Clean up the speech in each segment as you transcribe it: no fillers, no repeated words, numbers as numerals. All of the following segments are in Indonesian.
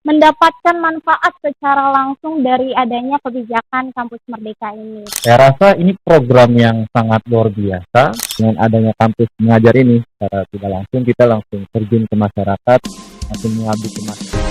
mendapatkan manfaat secara langsung dari adanya kebijakan Kampus Merdeka ini? Saya rasa ini program yang sangat luar biasa. Dengan adanya kampus mengajar ini, secara tidak langsung kita langsung terjun ke masyarakat, langsung mengabdi ke masyarakat.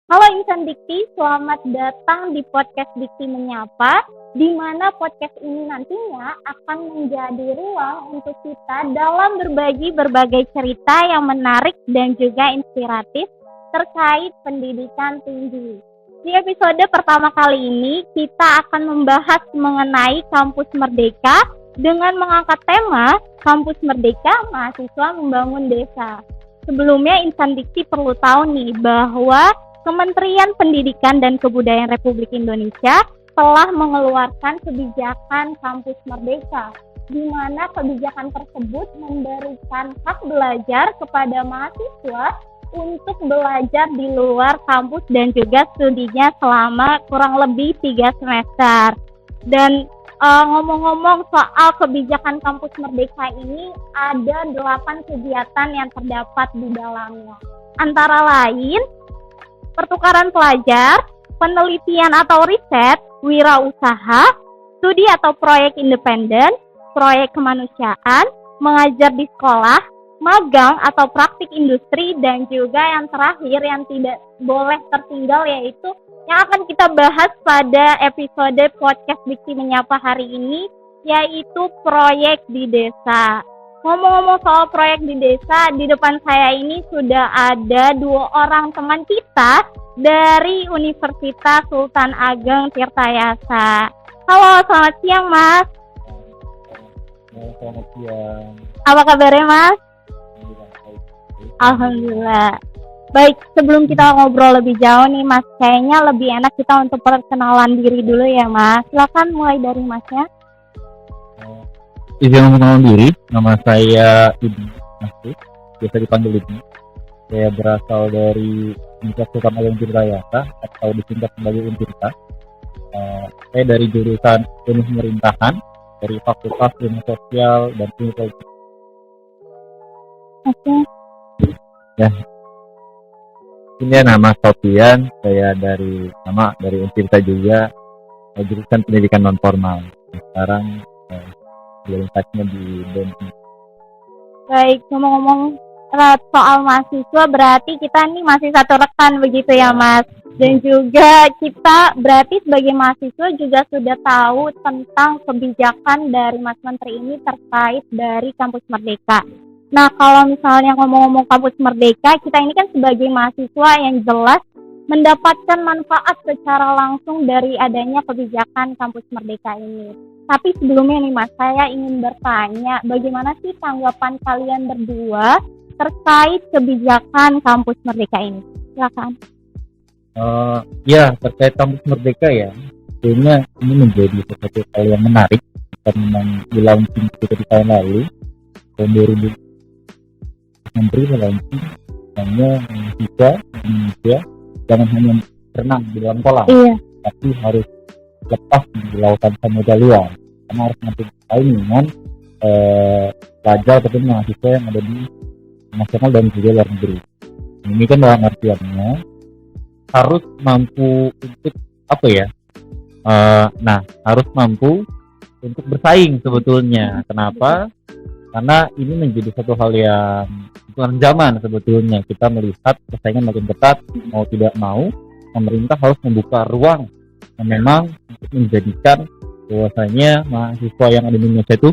Halo Insan Dikti, selamat datang di podcast Dikti Menyapa, di mana podcast ini nantinya akan menjadi ruang untuk kita dalam berbagi berbagai cerita yang menarik dan juga inspiratif terkait pendidikan tinggi. Di episode pertama kali ini, kita akan membahas mengenai Kampus Merdeka dengan mengangkat tema Kampus Merdeka Mahasiswa Membangun Desa. Sebelumnya Insan Dikti perlu tahu nih bahwa Kementerian Pendidikan dan Kebudayaan Republik Indonesia telah mengeluarkan kebijakan Kampus Merdeka, di mana kebijakan tersebut memberikan hak belajar kepada mahasiswa untuk belajar di luar kampus dan juga studinya selama kurang lebih 3 semester. Dan ngomong-ngomong soal kebijakan Kampus Merdeka ini, ada 8 kegiatan yang terdapat di dalamnya. Antara lain, pertukaran pelajar, penelitian atau riset, wirausaha, studi atau proyek independen, proyek kemanusiaan, mengajar di sekolah, magang atau praktik industri, dan juga yang terakhir yang tidak boleh tertinggal yaitu yang akan kita bahas pada episode podcast Dikti Menyapa hari ini, yaitu proyek di desa. Ngomong-ngomong soal proyek di desa, di depan saya ini sudah ada 2 orang teman kita dari Universitas Sultan Ageng Tirtayasa. Halo, selamat siang Mas. Selamat siang. Apa kabarnya Mas? Alhamdulillah. Baik, sebelum kita ngobrol lebih jauh nih Mas, kayaknya lebih enak kita untuk perkenalan diri dulu ya Mas. Silakan mulai dari Masnya. Izin mengenalkan diri, nama saya Ibnu Masud, biasa dipanggil Ibnu. Saya berasal dari Universitas Sultan Ageng Tirtayasa atau disingkat sebagai Untirta. Saya dari jurusan Ilmu Pemerintahan dari Fakultas Ilmu Sosial dan Ilmu Politik. Oke. Ya. Ini nama Sofian, saya dari Untirta juga, jurusan Pendidikan Non Formal. Sekarang orientasinya di BEM. Baik, ngomong-ngomong soal mahasiswa, berarti kita nih masih satu rekan begitu ya Mas. Dan juga kita berarti sebagai mahasiswa juga sudah tahu tentang kebijakan dari Mas Menteri ini terkait dari Kampus Merdeka. Nah, kalau misalnya ngomong-ngomong Kampus Merdeka, kita ini kan sebagai mahasiswa yang jelas mendapatkan manfaat secara langsung dari adanya kebijakan Kampus Merdeka ini. Tapi sebelumnya nih Mas, saya ingin bertanya, bagaimana sih tanggapan kalian berdua terkait kebijakan Kampus Merdeka ini? Silakan. Ya, terkait Kampus Merdeka ya, sebenarnya ini menjadi sesuatu hal yang menarik. Kita memang di launching di tahun lalu, tahun 2000, Menteri melaunching hanya mahasiswa Indonesia jangan hanya berenang di dalam kolam, tapi harus lepas di lautan samudra luar, karena harus nanti bersaing dengan pelajar ataupun mahasiswa yang ada di nasional dan juga luar negeri. Ini kan dalam artiannya harus mampu untuk harus mampu untuk bersaing sebetulnya. Kenapa? Karena ini menjadi satu hal yang bukan zaman sebetulnya. Kita melihat persaingan makin ketat, mau tidak mau pemerintah harus membuka ruang yang memang untuk menjadikan bahwasanya mahasiswa yang ada di Indonesia itu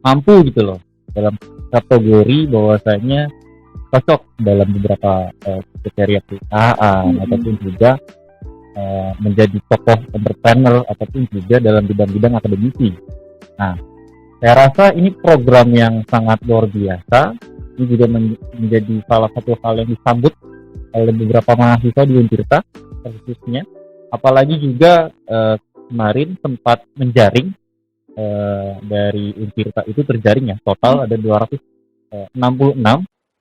mampu gitu loh dalam kategori bahwasanya cocok dalam beberapa kriteria perusahaan ataupun juga menjadi tokoh entrepreneur ataupun juga dalam bidang-bidang akademisi. Nah, saya rasa ini program yang sangat luar biasa. Ini juga menjadi salah satu hal yang disambut oleh beberapa mahasiswa di Untirta khususnya. Apalagi juga kemarin sempat menjaring dari Untirta itu terjaring ya, total ada 266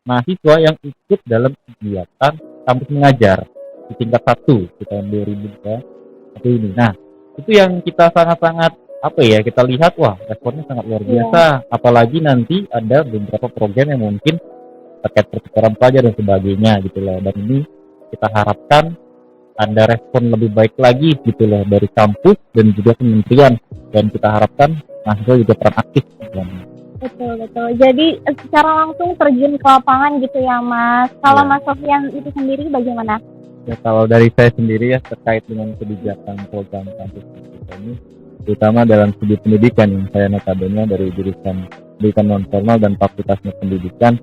mahasiswa yang ikut dalam kegiatan kampus mengajar di tingkat 1 di tahun 2021 ini. Nah, itu yang kita sangat-sangat apa ya, kita lihat wah responnya sangat luar biasa. Apalagi nanti ada beberapa program yang mungkin terkait pertukaran pelajar dan sebagainya gitu loh. Dan ini kita harapkan ada respon lebih baik lagi gitu loh dari kampus dan juga kementerian, dan kita harapkan mahasiswa juga peran aktif gitu. Betul. Jadi secara langsung terjun ke lapangan gitu ya Mas. Kalau Mas Sofyan itu sendiri bagaimana? Ya, kalau dari saya sendiri ya terkait dengan kebijakan program kampus kita ini, terutama dalam studi pendidikan yang saya notabene dari jurusan pendidikan non formal dan fakultasnya pendidikan,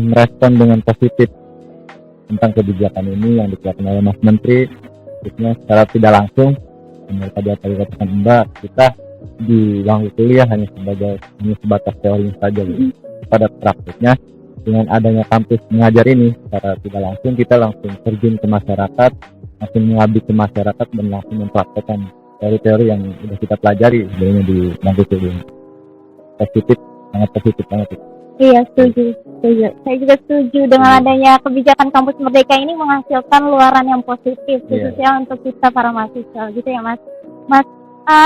merespon dengan positif tentang kebijakan ini yang dikeluarkan oleh Mas Menteri, khususnya secara tidak langsung. Menurut tadi apa yang dikatakan Mbak, kita di bangku kuliah hanya sebatas teori saja gitu. Pada praktiknya dengan adanya kampus mengajar ini secara tidak langsung, kita langsung terjun ke masyarakat, langsung mengabdi ke masyarakat dan langsung mempraktekkan teori-teori yang sudah kita pelajari sebenarnya di bangku kuliah. Positif, sangat positif banget. Iya, setuju. Saya juga setuju dengan adanya kebijakan kampus merdeka ini menghasilkan luaran yang positif, khususnya untuk kita para mahasiswa, gitu ya Mas. Mas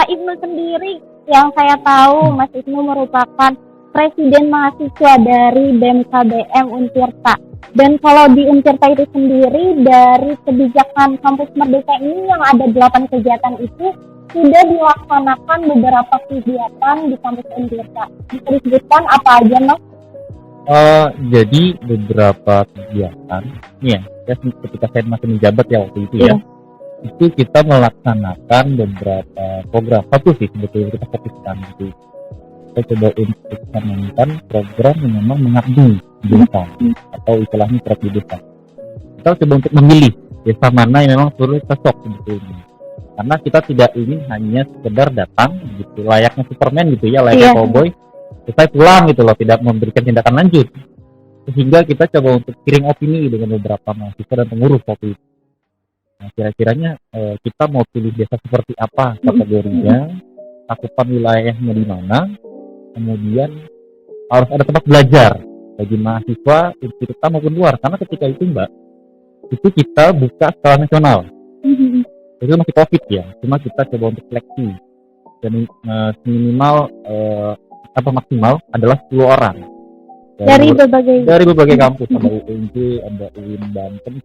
Ibnu sendiri, yang saya tahu Mas Ibnu merupakan presiden mahasiswa dari BMKBM Untirta. Dan kalau di Untirta itu sendiri, dari kebijakan kampus merdeka ini yang ada 8 kegiatan itu sudah dilaksanakan beberapa kegiatan di kampus Untirta. Bisa disebutkan apa aja Mas? Jadi beberapa kegiatan, ya ketika saya masih menjabat ya waktu itu ya, itu kita melaksanakan beberapa program. Satu sih sebetulnya kita fokuskan gitu. Kita coba untuk menjalankan program yang memang mengabdi di desa atau istilahnya program di desa. Kita coba untuk memilih desa mana yang memang perlu cocok sebetulnya. Karena kita tidak ingin hanya sekedar datang gitu, layaknya Superman gitu ya, layaknya cowboy, selesai pulang gitu loh, tidak memberikan tindakan lanjut. Sehingga kita coba untuk kirim opini dengan beberapa mahasiswa dan pengurus waktu itu. Nah, kira-kiranya kita mau pilih desa seperti apa kategorinya, cakupan wilayahnya di mana, kemudian harus ada tempat belajar bagi mahasiswa kita maupun luar. Karena ketika itu Mbak, itu kita buka skala nasional. Itu masih COVID ya, cuma kita coba untuk seleksi dan minimal maksimal adalah 10 orang dari berbagai kampus, ada UNJ, ada UIN Banten,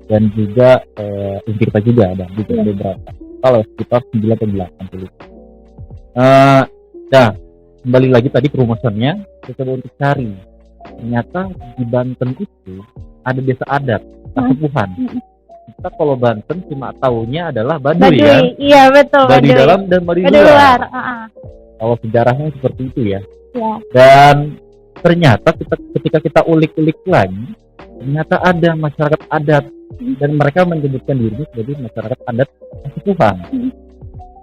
dan juga Untirta juga ada beberapa. Kalau sekitar 9 atau 8. Nah, kembali lagi tadi promosinya, kita coba untuk cari. Ternyata di Banten itu ada desa adat, Kasepuhan. Kita kalau Banten cuma taunya adalah Baduy ya. Iya betul. Baduy dalam dan Baduy luar. Kalau sejarahnya seperti itu ya. Dan ternyata ketika kita ulik-ulik lagi, ternyata ada masyarakat adat dan mereka menyebutkan diri sebagai masyarakat adat Kasepuhan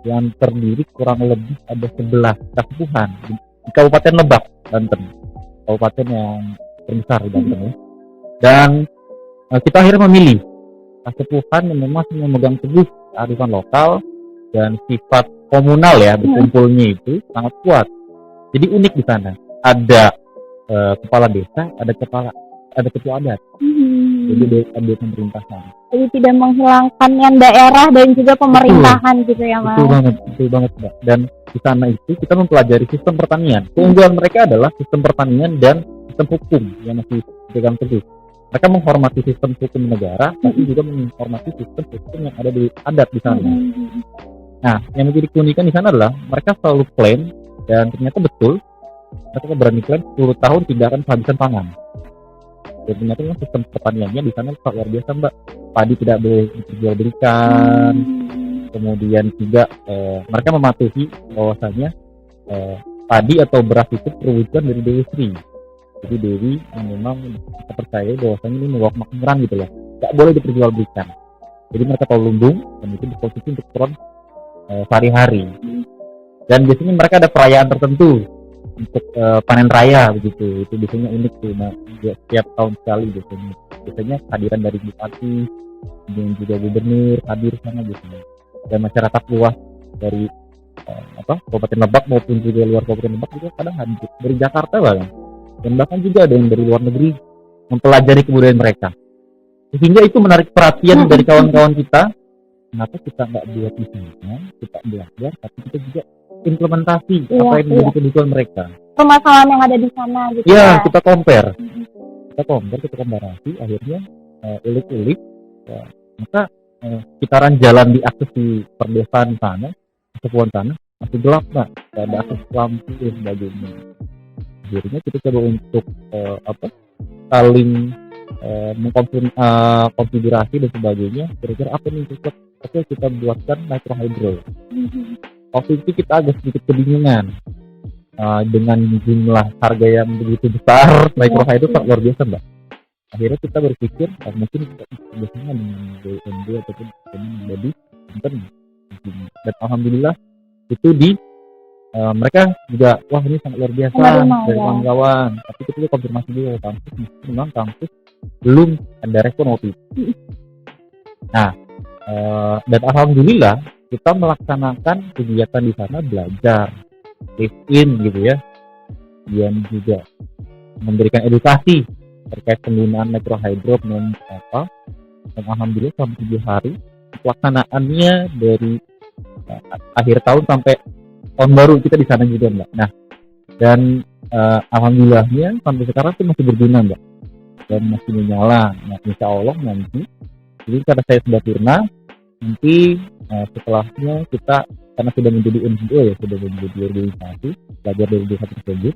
yang terdiri kurang lebih ada 11 Kasepuhan di Kabupaten Lebak, Banten, kabupaten yang terbesar di Banten ya. Dan kita akhirnya memilih Kasepuhan yang memang memegang teguh kearifan lokal dan sifat komunal ya, berkumpulnya itu sangat kuat. Jadi unik di sana. Ada kepala desa, ada ketua adat. Jadi ada pemerintahan. Jadi tidak menghilangkan yang daerah dan juga pemerintahan gitu ya Mas. Betul banget Mbak. Dan di sana itu kita mempelajari sistem pertanian. Keunggulan mereka adalah sistem pertanian dan sistem hukum yang masih dipegang teguh. Mereka menghormati sistem hukum negara, tapi juga menghormati sistem hukum yang ada di adat di sana. Nah, yang menjadi keunikan di sana adalah mereka selalu klaim, dan ternyata betul, mereka berani klaim 10 tahun tidak akan kehabisan pangan. Dan ternyata sistem pertaniannya di sana luar biasa Mbak. Padi tidak boleh diperjualbelikan, kemudian juga mereka mematuhi bahwasanya padi atau beras itu perwujudan dari Dewi Sri. Jadi Dewi yang memang kita percaya bahwasanya ini membawa kemakmuran gitu loh, tidak boleh diperjualbelikan. Jadi mereka tahu lumbung dan itu dikonsumsi untuk keperluan sehari-hari. Dan biasanya mereka ada perayaan tertentu untuk panen raya begitu. Itu biasanya unik tuh. Nah, setiap tahun sekali biasanya kehadiran dari bupati dan juga gubernur hadir sana biasanya. Dan masyarakat luas dari Kabupaten Lebak maupun juga luar Kabupaten Lebak juga kadang hadir dari Jakarta bahkan. Dan bahkan juga ada yang dari luar negeri mempelajari kebudayaan mereka. Sehingga itu menarik perhatian dari kawan-kawan kita kenapa kita nggak buat di sana, kita belajar, tapi kita juga implementasi Iya, apa yang menjadi kebutuhan mereka. Permasalahan yang ada di sana gitu Ya, ya. kita compare, kita komparasi, akhirnya ulik-ulik, ya, maka sekitaran jalan diakses di perdesaan sana, kesepuan sana masih gelap nggak ada akses lampu dan sebagainya. Akhirnya kita coba untuk saling mengkonfigurasi dan sebagainya. Kira-kira apa nih cocok? Oke, kita buatkan microhydro. Waktu itu kita agak sedikit kebingungan dengan jumlah harga yang begitu besar. Microhydro sangat luar biasa, Mbak. Akhirnya kita berpikir mungkin kita biasanya dengan BUMD ataupun dengan jadi internet. Dan alhamdulillah itu mereka juga wah ini sangat luar biasa dari kawan-kawan. Tapi kita juga konfirmasi dulu ke kampus, memang kampus belum ada respon waktu itu. Nah, dan alhamdulillah kita melaksanakan kegiatan di sana, belajar, live-in gitu ya, dan juga memberikan edukasi terkait penggunaan microhydro dan alhamdulillah selama 7 hari pelaksanaannya dari akhir tahun sampai tahun baru kita di sana juga, Mbak. Nah, dan alhamdulillahnya sampai sekarang itu masih berguna, Mbak, dan masih menyala. Nah, insya Allah nanti, jadi karena saya sudah purna, nanti setelahnya kita karena sudah menjadi NGO ya, sudah menjadi organisasi belajar dari desa tersebut,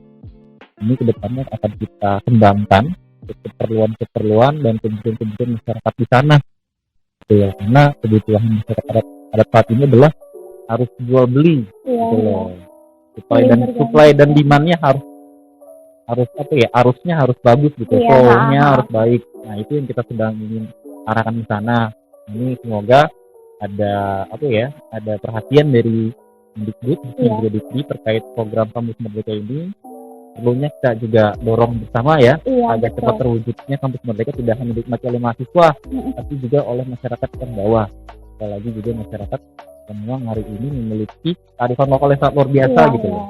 ini kedepannya akan kita kembangkan keperluan dan kebutuhan masyarakat di sana. Ya, karena kebutuhan masyarakat adat saat ini adalah harus jual beli, gitu loh. Supply dan demand-nya harus arusnya harus bagus gitu, flow-nya harus baik. Nah, itu yang kita sedang ingin arahkan di sana. Ini semoga ada perhatian dari Mendikbud terkait program Kampus Merdeka ini. Perlunya kita juga dorong bersama ya, agar cepat terwujudnya Kampus Merdeka tidak hanya dinikmati oleh mahasiswa, tapi juga oleh masyarakat yang bawah. Apalagi juga masyarakat yang memang hari ini memiliki kearifan lokal yang sangat luar biasa gitu loh.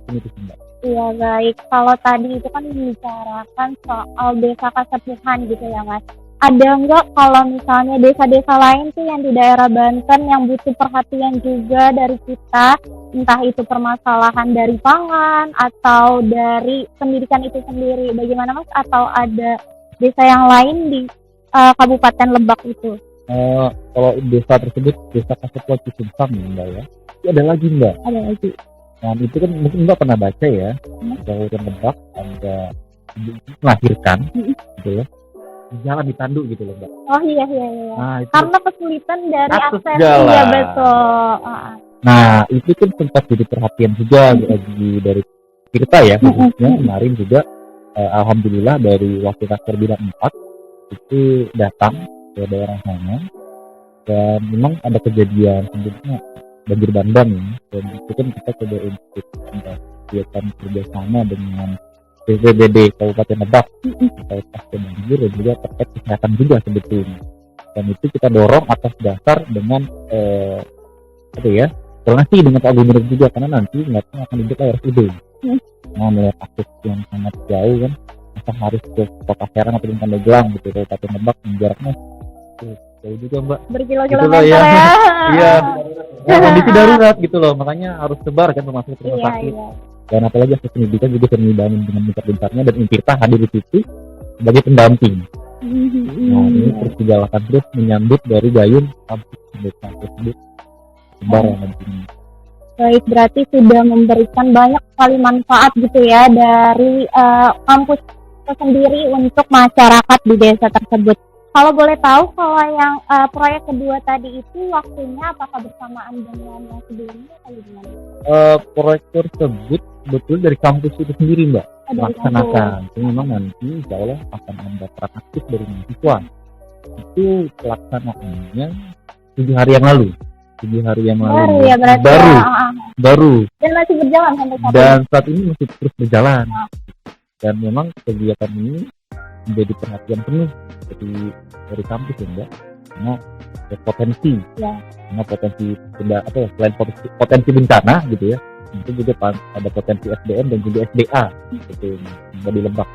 Ini tuh, Mbak. Iya, baik. Kalau tadi itu kan membicarakan soal desa kesepuhan gitu ya, Mas. Ada nggak kalau misalnya desa-desa lain tuh yang di daerah Banten yang butuh perhatian juga dari kita, entah itu permasalahan dari pangan atau dari pendidikan itu sendiri, bagaimana Mas? Atau ada desa yang lain di Kabupaten Lebak itu? Kalau desa tersebut desa Kasepuan Cisuntam ya, Mbak ya. Ada lagi, Mbak. Ada lagi. Nah, itu kan mungkin Mbak pernah baca ya, Kabupaten Lebak ada melahirkan gitu ya. Jalan ditanduk gitu loh, Mbak. Oh iya. Nah, itu karena kesulitan dari akses jalan. Iya, betul. Nah, itu kan sempat jadi perhatian juga dari kita ya, khususnya kemarin juga alhamdulillah dari Wakil Rektor Bidang 4 itu datang ke daerah sana, dan memang ada kejadian sebetulnya banjir bandang ya, dan itu kan kita coba untuk kegiatan kerjasama dengan BPBD Kabupaten Lebak terkait pasca banjir dan juga terkait kesehatan juga sebetulnya. Dan itu kita dorong atas dasar dengan koordinasi dengan Pak Gubernur juga, karena nanti nggak akan dibuat RSUD. Nah, melihat akses yang sangat jauh kan, maka harus ke Kota Serang atau Pandeglang gitu, Kabupaten Lebak yang jaraknya jauh juga, Mbak. Berkilo-kilometer ya. Iya. Nah, kondisi darurat gitu loh, makanya harus sebar kan termasuk rumah sakit. Dan apalagi akses pendidikan juga kami bangun dengan besar-besarnya, dan Untirta hadir di situ sebagai pendamping. Nah, ini terus digalakan terus menyambut dari gayung kampus Merdeka tersebut sebar nantinya. Baik, berarti sudah memberikan banyak sekali manfaat gitu ya dari kampus itu sendiri untuk masyarakat di desa tersebut. Kalau boleh tahu, kalau yang proyek kedua tadi itu waktunya apakah bersamaan dengan yang sebelumnya atau gimana? Proyek tersebut betul dari kampus itu sendiri, Mbak, melaksanakan. Itu memang nanti insya Allah akan ada peran aktif dari mahasiswa. Itu pelaksanaannya 7 hari yang lalu. 7 hari yang lalu. Ya, berarti baru. Dan masih berjalan sampai saat ini. Dan saat ini masih terus berjalan. Dan memang kegiatan ini menjadi perhatian penuh dari kampus ya, Mbak. Karena potensi. Ya. Karena potensi selain potensi bencana gitu ya. Itu juga ada potensi SDM dan juga SDA gitu di Lebak.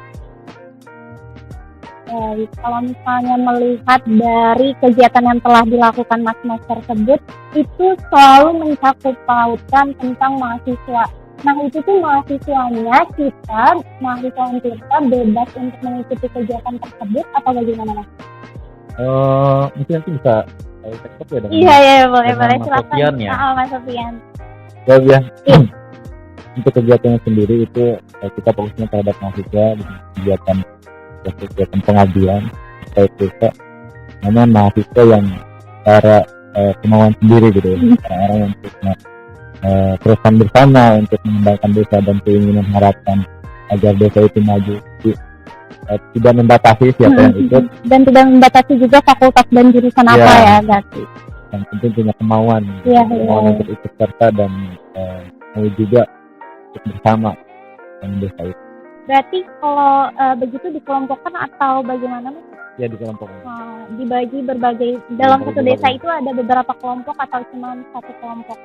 Baik, kalau misalnya melihat dari kegiatan yang telah dilakukan mas-mas tersebut, itu selalu mencakup pautan tentang mahasiswa. Nah itu tuh mahasiswanya mahasiswa kita bebas untuk mengikuti kegiatan tersebut atau bagaimana mas? Mungkin nanti bisa saya cek ya dengan Iya boleh dengan Mas silakan. Sofian ya. Mas Sofian. Ya. Untuk kegiatannya sendiri itu kita fokusnya terhadap mahasiswa dengan kegiatan pengabdian terkait desa, namanya mahasiswa yang secara kemauan sendiri gitu ya, orang-orang yang punya terusan bersama untuk mengembangkan desa dan keinginan harapan agar desa itu maju. Tidak membatasi siapa yang ikut dan tidak membatasi juga fakultas dan jurusan apa ya berarti. Yang penting punya kemauan untuk ikut serta dan mau juga ikut bersama dengan desa itu. Berarti kalau begitu dikelompokkan atau bagaimana mas? Ya dikelompokkan. Dibagi berbagai dalam satu desa itu ada beberapa kelompok atau cuma satu kelompok?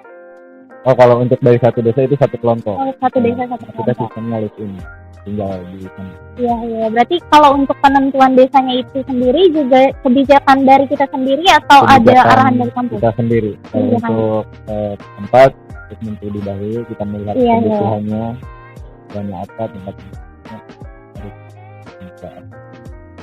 Kalau untuk dari satu desa itu satu kelompok. Satu desa satu kelompok. Kita sistemnya ini tinggal di sana. Iya. Berarti kalau untuk penentuan desanya itu sendiri juga kebijakan dari kita sendiri atau ada arahan dari kampus? Kita sendiri. Kalau untuk tempat untuk menteri dahulu kita melihat kebutuhannya banyak apa tempatnya.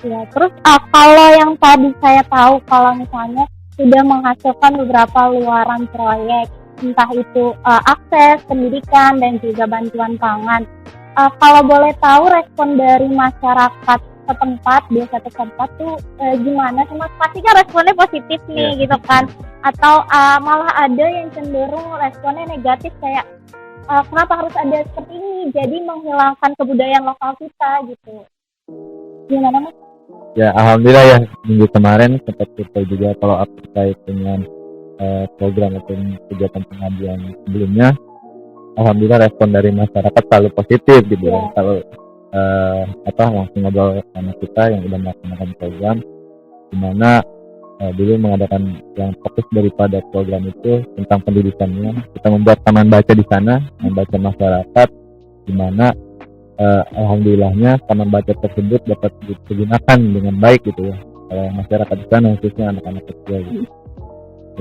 Ya, terus kalau yang tadi saya tahu kalau misalnya sudah menghasilkan beberapa luaran proyek, entah itu akses pendidikan dan juga bantuan pangan. Kalau boleh tahu respon dari masyarakat setempat, desa setempat tuh gimana sih mas? Pasti kan responnya positif nih gitu kan? Atau malah ada yang cenderung responnya negatif kayak kenapa harus ada seperti ini? Jadi menghilangkan kebudayaan lokal kita gitu. Gimana mas? Ya alhamdulillah ya, minggu kemarin sempat kita juga kalau terkait dengan program atau kegiatan pengabdian sebelumnya. Alhamdulillah respon dari masyarakat selalu positif gitu ya. Kalau langsung ngobrol sama kita yang udah melaksanakan program, dimana dulu mengadakan yang fokus daripada program itu tentang pendidikannya. Kita membuat taman baca di sana, membaca masyarakat, dimana alhamdulillahnya taman baca tersebut dapat digunakan dengan baik gitu ya. Masyarakat di sana khususnya anak-anak kecil gitu.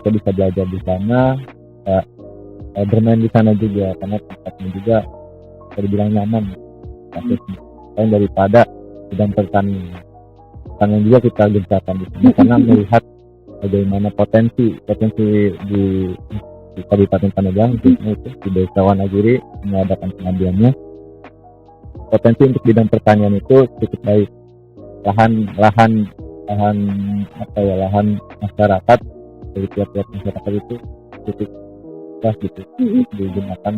Kita bisa belajar di sana, bermain di sana juga karena tempatnya juga bisa dibilang nyaman. Selain daripada bidang pertanian juga kita gencarkan di sana karena melihat bagaimana potensi di Kabupaten Pandeglang khususnya itu di Desa Wanagiri mengadakan pengabdiannya. Potensi untuk bidang pertanian itu cukup baik. Lahan masyarakat dari tiap-tiap masyarakat itu cukup luas gitu digunakan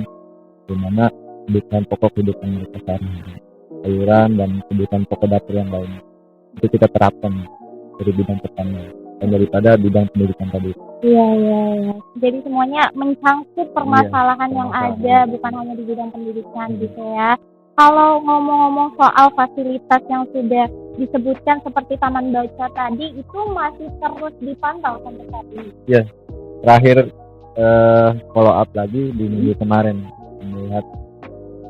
dimana kebutuhan pokok mereka sehari-hari, sayuran dan kebutuhan pokok dapur yang lainnya itu kita terapkan dari bidang pertanian dan daripada bidang pendidikan tadi. Iya. Jadi semuanya mencangkup permasalahan yang ada, bukan hanya di bidang pendidikan gitu ya. Kalau ngomong-ngomong soal fasilitas yang sudah disebutkan seperti taman baca tadi, itu masih terus dipantau sampai saat ini? Iya, terakhir follow up lagi di minggu kemarin melihat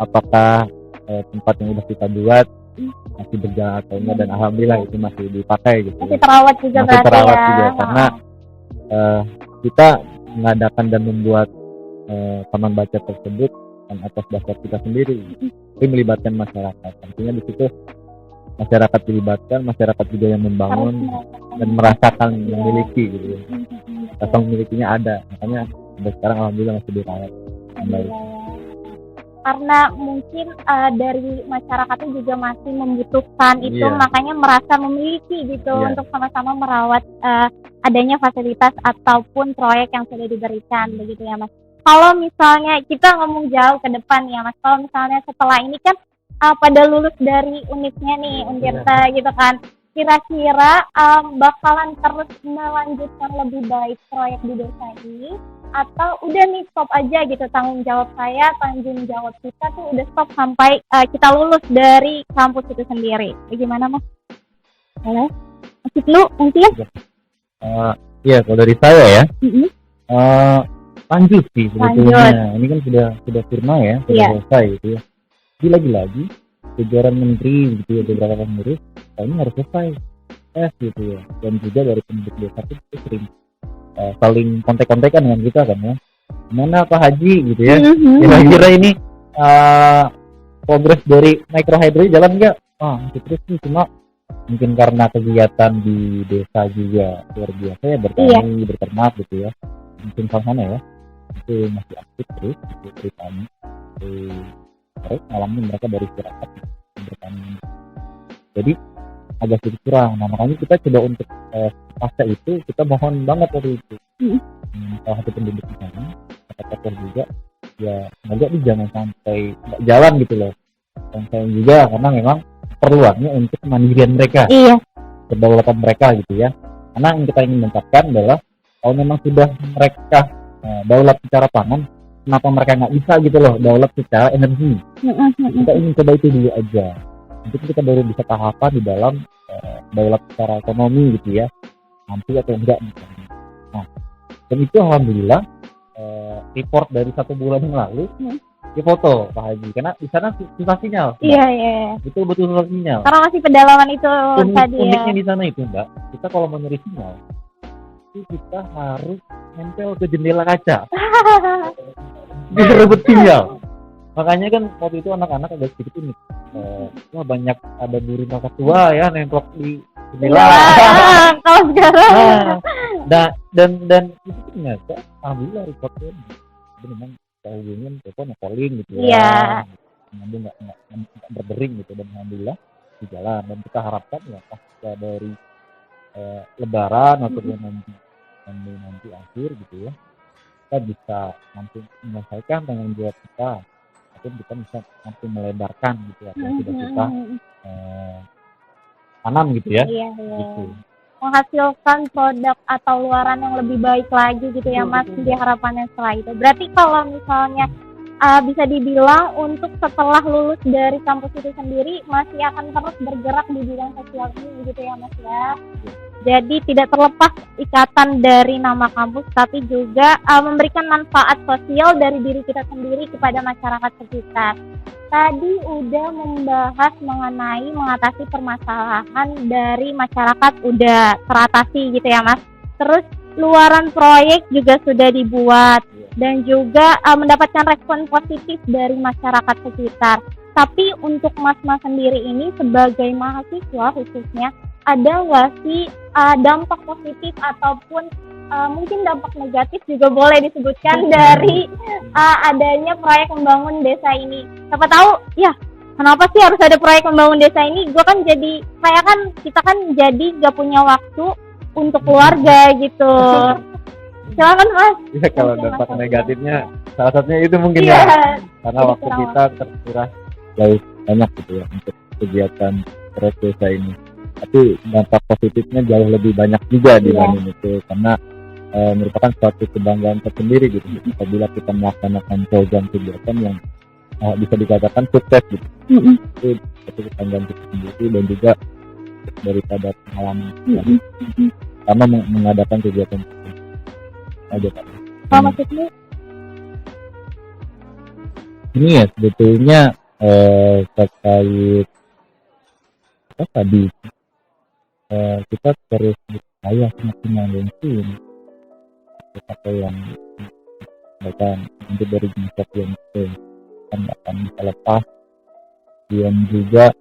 apakah tempat yang sudah kita buat masih berjalan atau enggak, dan alhamdulillah itu masih dipakai gitu. Masih terawat juga karena kita mengadakan dan membuat taman baca tersebut atas dasar kita sendiri, tapi melibatkan masyarakat. Artinya di situ masyarakat dilibatkan, masyarakat juga yang membangun dan merasakan memiliki gitu. Rasa memilikinya ada, makanya sampai sekarang alhamdulillah masih dirawat. Karena mungkin dari masyarakatnya juga masih membutuhkan itu, makanya merasa memiliki gitu untuk sama-sama merawat adanya fasilitas ataupun proyek yang sudah diberikan begitu ya mas. Kalau misalnya kita ngomong jauh ke depan ya mas, kalau misalnya setelah ini kan pada lulus dari UNIF-nya nih, Untirta gitu kan, kira-kira bakalan terus melanjutkan lebih baik proyek di desa ini, atau udah nih stop aja gitu, tanggung jawab kita tuh udah stop sampai kita lulus dari kampus itu sendiri. Bagaimana mas? Boleh? Masih dulu mungkin? Iya, kalau dari saya ya, lanjut sih sebetulnya. Ini kan sudah firma ya, sudah selesai gitu ya. Jadi lagi-lagi kejaran menteri gitu ya, beberapa pengurus ini harus selesai. PNS gitu ya, dan juga dari penduduk desa itu sering saling kontek-kontekan dengan kita kan ya, gimana Pak Haji gitu ya, kira-kira ini progres dari microhydro jalan nggak? Masih terus nih, cuma mungkin karena kegiatan di desa juga luar biasa ya, bertani, berternak gitu ya, mungkin sana ya itu masih aktif terus gitu ceritanya. Terus ngalamin mereka dari masyarakat bertani, jadi agak sedikit kurang. Nah makanya kita coba untuk pasca itu kita mohon banget waktu itu salah satu penduduk di sana, kata juga ya semoga ini jangan sampai nggak jalan gitu loh, dan saya juga karena memang perluannya untuk kemandirian mereka, kedaulatan mereka gitu ya. Karena yang kita ingin mengungkapkan adalah kalau memang sudah mereka daulat secara pangan, kenapa mereka nggak bisa gitu loh daulat secara energi. Kita ingin coba itu dulu aja, nanti kita baru bisa tahapan di dalam daulat secara ekonomi gitu ya, mampu atau enggak misalnya. Nah dan itu alhamdulillah report dari 1 bulan yang lalu di foto Pak Haji, karena di sana susah sinyal. Iya. Betul susah sinyal. Karena masih pedalaman itu tadi ya. Uniknya di sana itu Mbak, kita kalau mau nyari sinyal itu kita harus nempel ke jendela kaca. Direbut sinyal. Makanya kan waktu itu anak-anak agak sedikit unik. Wah banyak ada guru kakak tua ya nempel di jendela. Kalau sekarang. Dan itu ternyata alhamdulillah reportnya itu memang hubungin telepon calling gitu ya. Nyambung nggak berdering gitu, dan alhamdulillah di jalan. Dan kita harapkan ya pasca dari Lebaran atau nanti akhir gitu ya, kita bisa mampu menyelesaikan tanggung jawab kita, atau kita bisa mampu melebarkan gitu ya yang sudah kita tanam gitu ya. Gitu. Menghasilkan produk atau luaran yang lebih baik lagi gitu ya Mas, di harapannya setelah itu. Berarti kalau misalnya bisa dibilang untuk setelah lulus dari kampus itu sendiri masih akan terus bergerak di bidang sosial ini gitu ya Mas ya. Jadi tidak terlepas ikatan dari nama kampus, tapi juga memberikan manfaat sosial dari diri kita sendiri kepada masyarakat sekitar. Tadi udah membahas mengenai mengatasi permasalahan dari masyarakat, udah teratasi gitu ya Mas. Terus luaran proyek juga sudah dibuat dan juga mendapatkan respon positif dari masyarakat sekitar. Tapi untuk Mas sendiri ini sebagai mahasiswa khususnya, ada nggak sih dampak positif ataupun mungkin dampak negatif juga boleh disebutkan dari adanya proyek membangun desa ini? Siapa tahu ya kenapa sih harus ada proyek membangun desa ini? Kita kan jadi nggak punya waktu untuk keluarga gitu. Silakan Mas. Ya kalau dampak negatifnya salah satunya itu mungkin ya karena waktu kita terkuras jauh banyak gitu ya untuk kegiatan proyek desa ini. Tapi dampak positifnya jauh lebih banyak juga dibanding itu, karena merupakan suatu kebanggaan tersendiri gitu apabila kita melaksanakan program kegiatan yang bisa dikatakan sukses gitu. Itu satu kebanggaan tersendiri dan juga daripada pengalaman karena mengadakan kegiatan aja Pak. Maksudnya ini ya sebetulnya terkait apa tadi kita terus berupaya semaksimal mungkin apa yang bahkan untuk dari jenis yang itu kan akan bisa lepas. Dan juga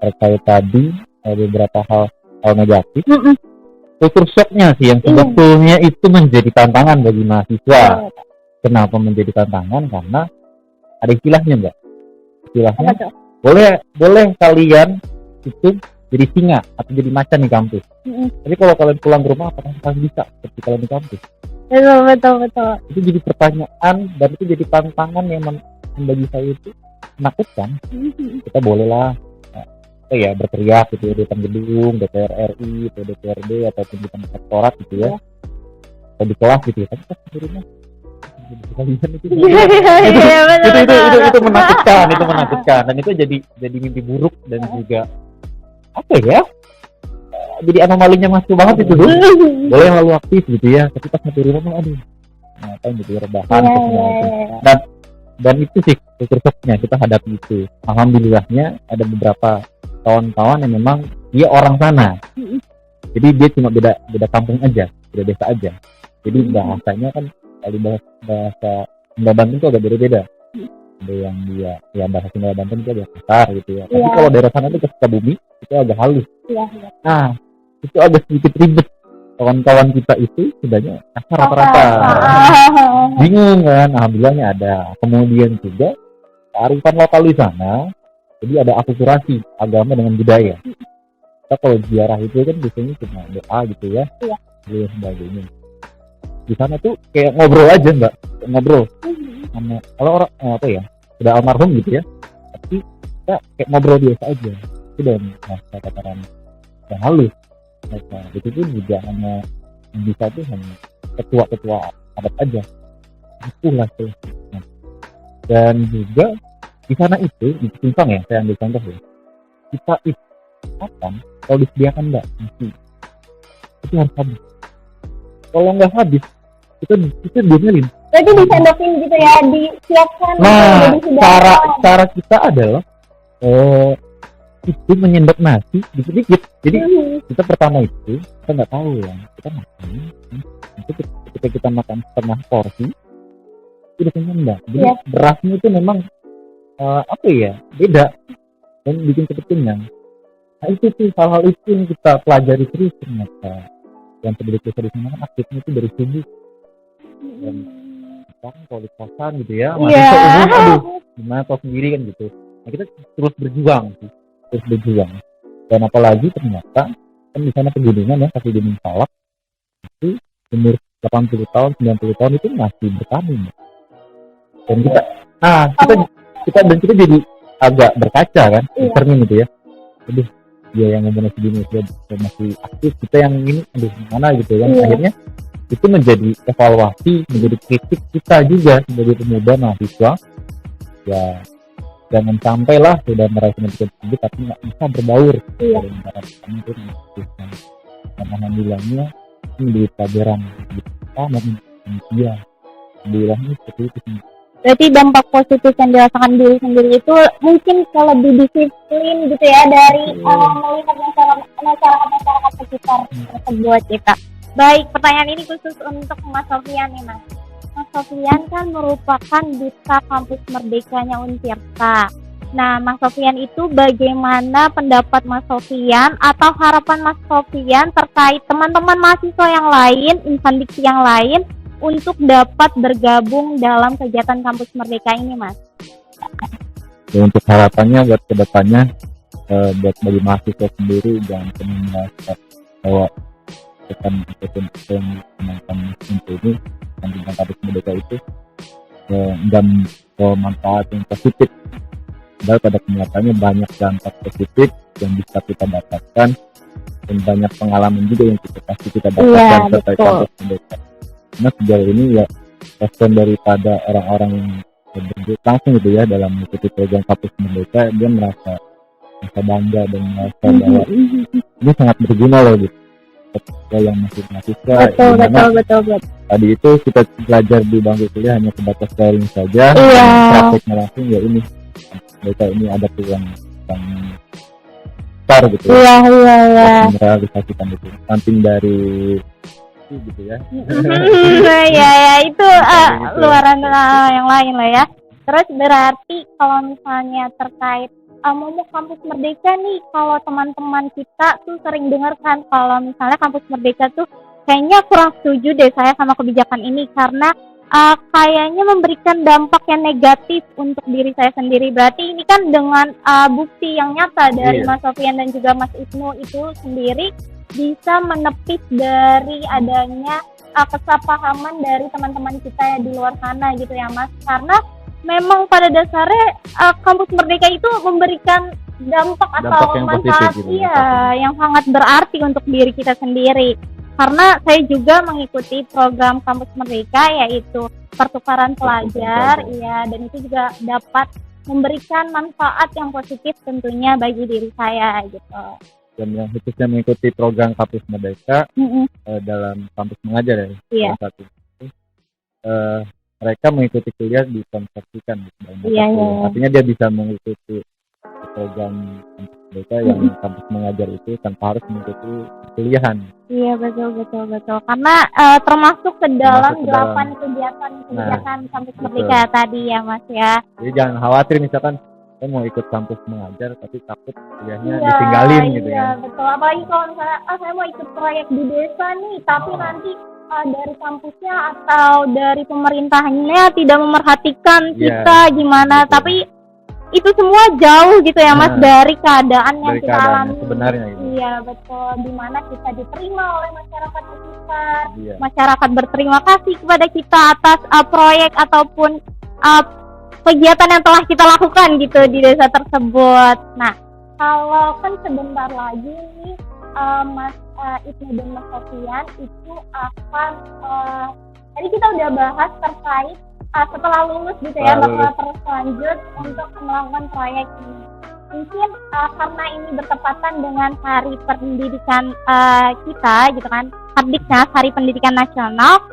terkait tadi beberapa hal negatif, kultur shocknya sih yang sebetulnya itu menjadi tantangan bagi mahasiswa. Kenapa menjadi tantangan? Karena ada istilahnya Mbak. Istilahnya boleh kalian itu jadi singa atau jadi macan di kampus. Tapi kalau kalian pulang ke rumah apakah kalian bisa seperti kalian di kampus? Betul. Itu jadi pertanyaan dan itu jadi tantangan yang bagi saya itu menakutkan. Kita bolehlah berteriak gitu ya di depan gedung DPR RI atau DPRD ataupun di tempat rektorat gitu ya, atau di kelas gitu ya. Tapi pas di rumah itu menakutkan dan itu jadi mimpi buruk dan juga jadi anomalinya masuk banget itu dulu. Boleh lalu aktif gitu ya, tapi pas di rumah ngapain gitu ya, rebahan dan itu sih kultur shocknya kita hadapi itu. Alhamdulillahnya ada beberapa kawan-kawan yang memang dia orang sana Jadi dia cuma beda kampung aja, beda desa aja. Jadi bahasanya kan kalau bahasa Sunda Banten itu agak beda-beda. Ada yang dia ya bahasa Sunda Banten itu agak kasar gitu ya. Tapi kalau daerah sana itu ke Sukabumi itu agak halus. Iya. Nah, itu agak sedikit ribet. Kawan-kawan kita itu sebenarnya kasar rata-rata. Bingung kan? Alhamdulillahnya ada. Kemudian juga kearifan lokal di sana. Jadi ada akulturasi agama dengan budaya. Kita kalau ziarah itu kan biasanya cuma doa gitu ya. Iya. Dan sebagainya. Di sana tuh kayak ngobrol aja Mbak, ngobrol. Kalau orang apa ya, sudah almarhum gitu ya. Tapi kita kayak ngobrol biasa aja. Itu dan bahasa tataran yang halus. Nah, itu pun juga hanya yang bisa tuh hanya ketua adat aja. Itulah tuh. Nah, dan juga di sana itu di Simpang ya, saya ambil contoh ya. Kita itu kalau disediakan Mbak nasi itu harus habis. Kalau nggak habis itu diomelin. Berarti disendokin gitu ya, disiapkan. Nah, cara kita adalah itu menyendok nasi dikit-dikit. Jadi kita pertama itu kita nggak tahu ya, kita makan. Itu ketika kita makan setengah porsi itu udah kenyang Mbak. Jadi berasnya itu memang apa ya, beda dan bikin cepet kenyang. Nah itu tuh hal-hal itu yang kita pelajari terus ternyata. Yang sebelum kita di sana kan aktifnya itu dari subuh dan sekarang kalau di kosan gitu ya masih aduh gimana tau sendiri kan gitu. Nah kita terus berjuang dan apalagi ternyata kan di sana pegunungan ya, kaki Gunung Salak itu umur 80 tahun 90 tahun itu masih bertani dan kita jadi agak berkaca kan cermin gitu ya. Aduh dia yang umurnya segini dia masih aktif, kita yang ini aduh gimana gitu kan. Akhirnya itu menjadi evaluasi, menjadi kritik kita juga sebagai pemuda mahasiswa ya, jangan sampailah sudah meraih pendidikan tinggi tapi nggak bisa berbaur dari negara kami itu. Dan alhamdulillahnya ini menjadi pelajaran kita dan dia alhamdulillahnya seperti itu. Berarti dampak positif yang dirasakan diri sendiri itu mungkin kalau lebih disiplin gitu ya dari melihat masyarakat sekitar tersebut kita. Baik, pertanyaan ini khusus untuk Mas Sofyan nih Mas. Mas Sofyan kan merupakan duta kampus merdekanya Untirta. Nah, Mas Sofyan itu bagaimana pendapat Mas Sofyan atau harapan Mas Sofyan terkait teman-teman mahasiswa yang lain, insan diksi yang lain untuk dapat bergabung dalam kegiatan kampus merdeka ini, Mas? Ya, untuk harapannya buat kedepannya, buat bagi mahasiswa sendiri jangan pernah merasa bahwa kegiatan yang menangkan ini tentang kampus merdeka itu dan manfaat yang positif. Padahal pada kenyataannya banyak dampak positif yang bisa kita dapatkan dan banyak pengalaman juga yang kita dapatkan terkait kampus merdeka. Nah sejauh ini ya respon daripada orang-orang yang langsung gitu ya dalam mengikuti program kampus merdeka, dia merasa bangga dan merasa bahwa ini sangat berguna loh gitu. Ketika yang masih mahasiswa, betul. Tadi itu kita belajar di bangku kuliah hanya sebatas teori saja, prakteknya langsung ya ini mereka ini ada peluang yang besar gitu ya. Merealisasikan itu. Samping dari gitu ya. ya itu luaran yang lain lah ya. Terus berarti kalau misalnya terkait momok kampus merdeka nih, kalau teman-teman kita tuh sering dengar kan kalau misalnya kampus merdeka tuh kayaknya kurang setuju deh saya sama kebijakan ini karena kayaknya memberikan dampak yang negatif untuk diri saya sendiri. Berarti ini kan dengan bukti yang nyata dari Mas Sofyan dan juga Mas Ibnu itu sendiri bisa menepis dari adanya kesalahpahaman dari teman-teman kita yang di luar sana gitu ya Mas. Karena memang pada dasarnya kampus merdeka itu memberikan dampak atau manfaat yang sangat berarti untuk diri kita sendiri. Karena saya juga mengikuti program kampus merdeka yaitu pertukaran pelajar dan itu juga dapat memberikan manfaat yang positif tentunya bagi diri saya gitu. Dan yang khususnya mengikuti program kampus merdeka dalam kampus mengajar ya satu mereka mengikuti kuliah dikonversikan gitu. Artinya dia bisa mengikuti program kampus mereka yang kampus mengajar itu tanpa harus mengikuti kuliahan. Iya, betul. Karena termasuk ke dalam 8 kegiatan kampus Merdeka tadi ya Mas ya. Jadi jangan khawatir misalkan saya mau ikut kampus mengajar tapi takut kuliahnya ditinggalin gitu ya. Iya, betul. Apalagi kalau misalnya saya mau ikut proyek di desa nih, tapi nanti dari kampusnya atau dari pemerintahnya tidak memerhatikan kita gimana. Betul. Tapi itu semua jauh gitu ya Mas dari keadaan yang kita alami sebenarnya gitu. Iya, betul. Dimana kita diterima oleh masyarakat sekitar. Iya. Masyarakat berterima kasih kepada kita atas proyek ataupun kegiatan yang telah kita lakukan gitu di desa tersebut. Nah, kalau kan sebentar lagi nih Mas Ibnu dan Mas Sofian itu akan tadi kita udah bahas terkait setelah lulus gitu ya bakal terus lanjut untuk melakukan proyek ini. Mungkin karena ini bertepatan dengan Hari Pendidikan kita gitu kan, Hardiknas, Hari Pendidikan Nasional.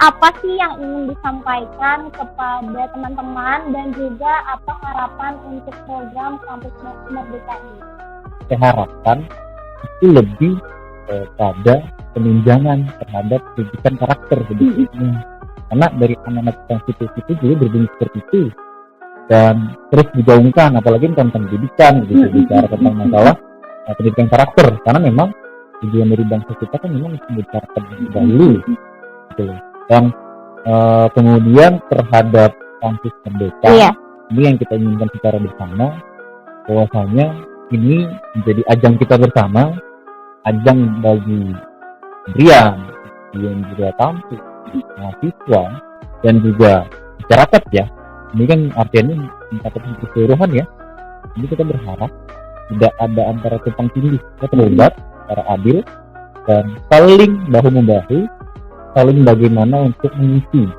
Apa sih yang ingin disampaikan kepada teman-teman dan juga apa harapan untuk program Kampus Merdeka ini? Saya harapkan itu lebih pada penunjangan terhadap pendidikan karakter sebetulnya. Karena dari anak-anak konstitusi itu juga berbunyi seperti itu dan terus digaungkan, apalagi tentang pendidikan gitu, bicara tentang masalah pendidikan karakter. Karena memang tujuan dari bangsa kita kan memang mendidik karakter dahulu. Gitu. Dan kemudian terhadap kampus Merdeka ini yang kita inginkan secara bersama, bahwasanya ini menjadi ajang kita bersama, ajang bagi Brian yang juga kampus, mahasiswa dan juga masyarakat ya. Ini kan artinya mencakup keseluruhan ya. Ini kita berharap tidak ada antara tumpang tindih, kita terlibat secara adil dan saling bahu-membahu, saling bagaimana untuk mengisi.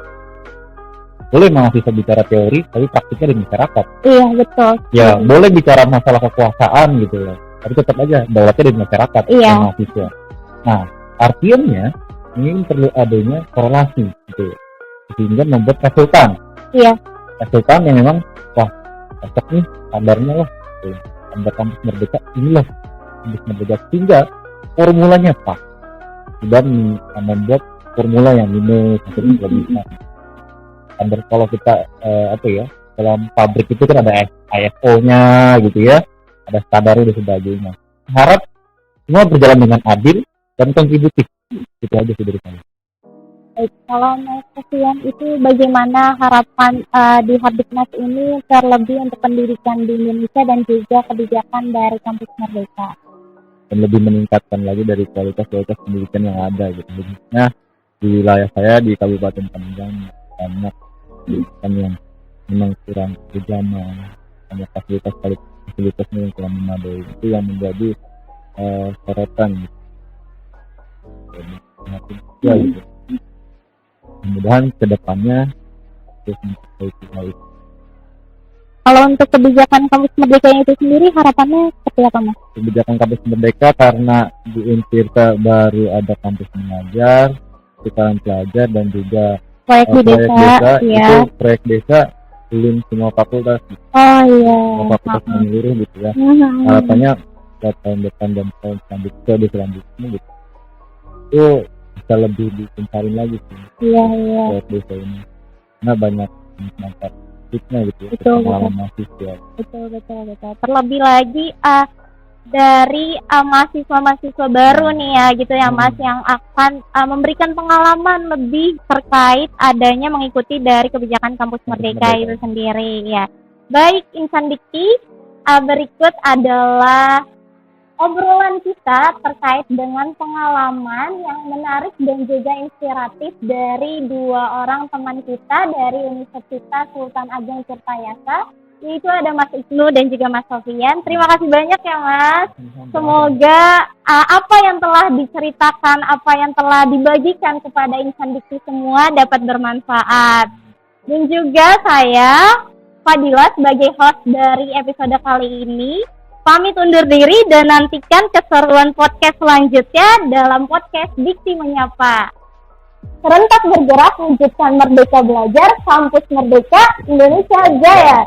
Boleh mahasiswa bicara teori, tapi praktiknya di masyarakat. Iya, betul. Ya, boleh bicara masalah kekuasaan gitu loh, tapi tetap aja daulatnya di masyarakat, mahasiswa. Nah, artinya ini perlu adanya korelasi gitu, sehingga membuat resultan. Iya. Resultan yang memang, wah, cocok nih, kabarnya loh. Kabar Kampus Merdeka, inilah Kampus Merdeka, sehingga formulanya pas. Dan membuat formula yang minus itu juga bisa. Kalau kita dalam pabrik itu kan ada ISO-nya gitu ya, ada standar dan sebagainya. Harap semua berjalan dengan adil dan kontributif. Itu aja sih dari saya. Baik, kalau Mas Sofian itu bagaimana harapan di Hardiknas ini terlebih untuk pendidikan di Indonesia dan juga kebijakan dari Kampus Merdeka? Dan lebih meningkatkan lagi dari kualitas pendidikan yang ada gitu. Nah, di wilayah saya di Kabupaten Pangandaran banyak pendidikan yang memang kurang berjamaah, banyak fasilitasnya yang kurang memadai. Itu yang menjadi sorotan gitu. Mudah-mudahan kedepannya terus memperbaiki hal itu. Kalau untuk kebijakan Kampus Merdeka itu sendiri harapannya seperti apa Mas? Kebijakan Kampus Merdeka karena di Untirta baru ada kampus mengajar, sekarang pelajar dan juga proyek desa, itu proyek desa belum semua fakultas. Oh iya. Semua fakultas menyeluruh gitu ya. Harapannya tahun depan dan tahun selanjutnya gitu. Itu bisa lebih dikencangin lagi sih. Iya. Proyek desa ini. Karena banyak manfaat gitu ya. Betul. Terlebih lagi dari mahasiswa-mahasiswa baru nih ya gitu ya Mas, yang akan memberikan pengalaman lebih terkait adanya mengikuti dari kebijakan Kampus Merdeka itu sendiri ya. Baik Insan Dikti, berikut adalah obrolan kita terkait dengan pengalaman yang menarik dan juga inspiratif dari dua orang teman kita dari Universitas Sultan Ageng Tirtayasa, yaitu ada Mas Ibnu dan juga Mas Sofian. Terima kasih banyak ya Mas. Semoga apa yang telah diceritakan, apa yang telah dibagikan kepada Insan Dikti semua dapat bermanfaat. Dan juga saya, Fadila, sebagai host dari episode kali ini, pamit undur diri dan nantikan keseruan podcast selanjutnya dalam podcast Dikti Menyapa. Serentak bergerak wujudkan Merdeka Belajar, Kampus Merdeka, Indonesia Jaya.